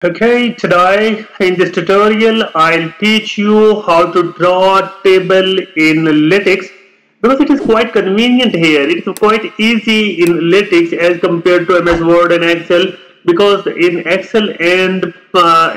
Okay, today in this tutorial I'll teach you how to draw a table in LaTeX because it is quite convenient here. It is quite easy in LaTeX as compared to MS Word and Excel, because in Excel and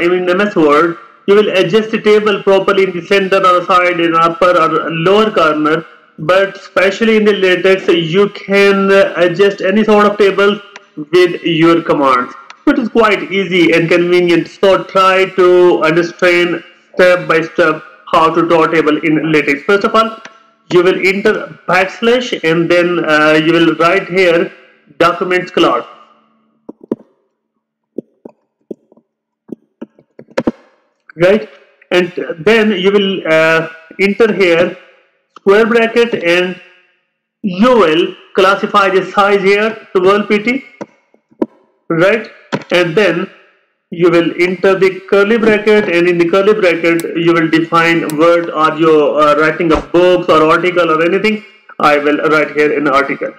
in MS Word you will adjust the table properly in the center or side, in upper or lower corner, but especially in the LaTeX you can adjust any sort of table with your commands. It is quite easy and convenient. So try to understand step by step how to draw a table in LaTeX. First of all, you will enter backslash and then you will write here documents class. Right? And then you will enter here square bracket and you will classify the size here to 12 pt. Right? And then you will enter the curly bracket, and in the curly bracket you will define word. Are you writing a books or article or anything? I will write here an article.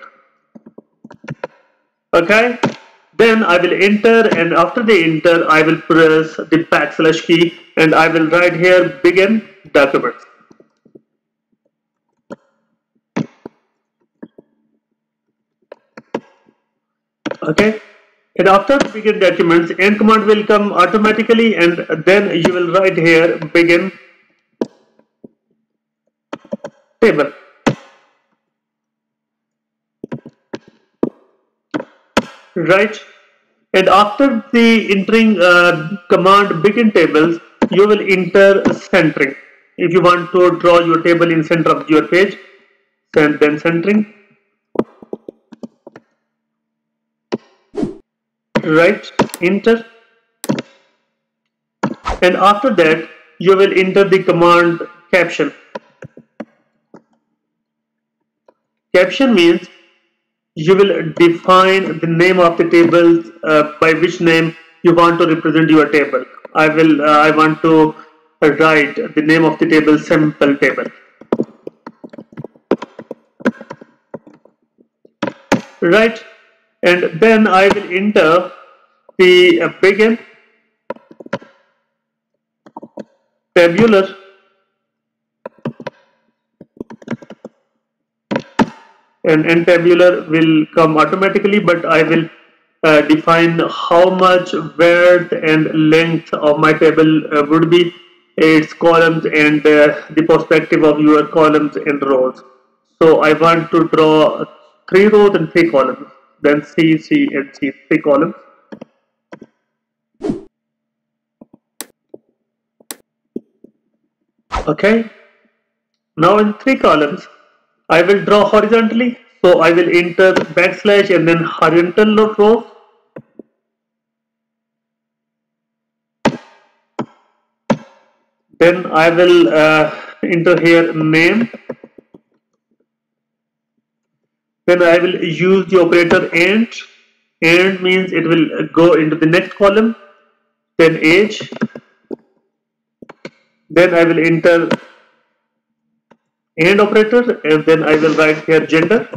Okay, then I will enter, and after the enter I will press the backslash key and I will write here begin documents. Okay, and after begin documents, end command will come automatically, and then you will write here begin table. Right, and after the entering command begin tables, you will enter centering. If you want to draw your table in center of your page, then centering. Right, enter, and after that you will enter the command caption. Caption means you will define the name of the table, by which name you want to represent your table. I want to write the name of the table simple table. Right, and then I will enter the begin tabular, and end tabular will come automatically, but I will define how much width and length of my table would be, its columns and the perspective of your columns and rows. So I want to draw 3 rows and 3 columns, then C, C and C, 3 columns. Okay, now in 3 columns I will draw horizontally, so I will enter backslash and then horizontal row. Then I will enter here name. Then I will use the operator and. And means it will go into the next column. Then age. Then I will enter and operator, and then I will write here gender.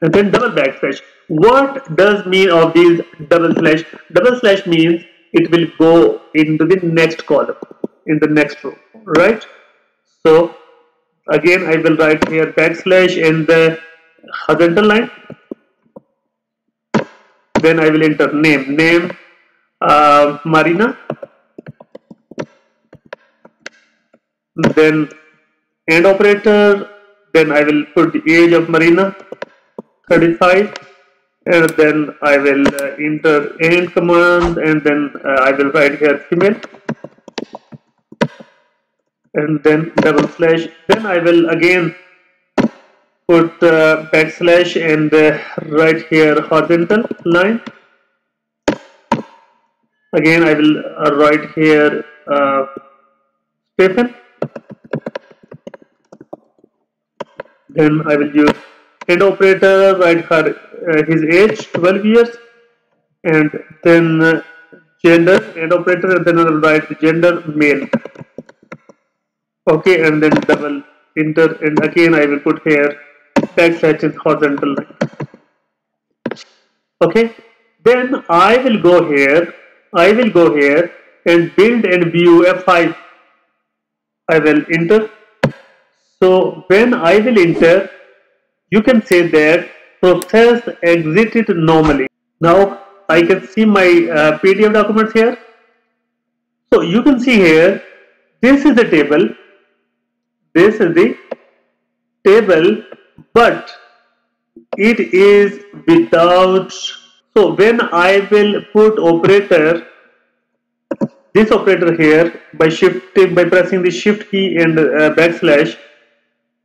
And then double backslash. What does mean of these double slash? Double slash means it will go into the next column, in the next row, right? So again I will write here backslash and the horizontal line. Then I will enter name Marina. Then and operator, then I will put the age of Marina 35, and then I will enter and command, and then I will write here female, and then double slash. Then I will again put backslash and write here horizontal line. Again I will write here Stephen. Then I will use and operator, write her his age 12 years, and then gender and operator, and then I will write gender male. Okay, and then double enter, and again I will put here backslash and horizontal line. Okay, Then I will go here and build and view a file. I will enter. So when I will enter, you can say that process exited normally. Now I can see my PDF documents here. So you can see here, this is the table. This is the table, but it is without. So when I will put operator, this operator here by pressing the shift key and backslash,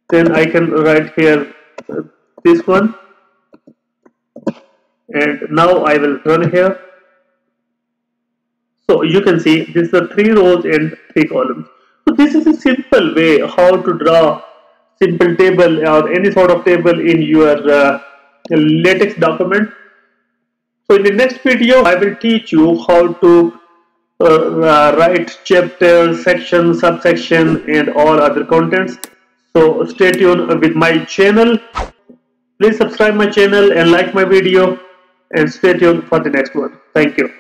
then I can write here this one, and now I will run here. So you can see this is the 3 rows and 3 columns. So this is a simple way how to draw simple table or any sort of table in your LaTeX document. So in the next video, I will teach you how to write chapter, section, subsection, and all other contents. So stay tuned with my channel. Please subscribe my channel and like my video, and stay tuned for the next one. Thank you.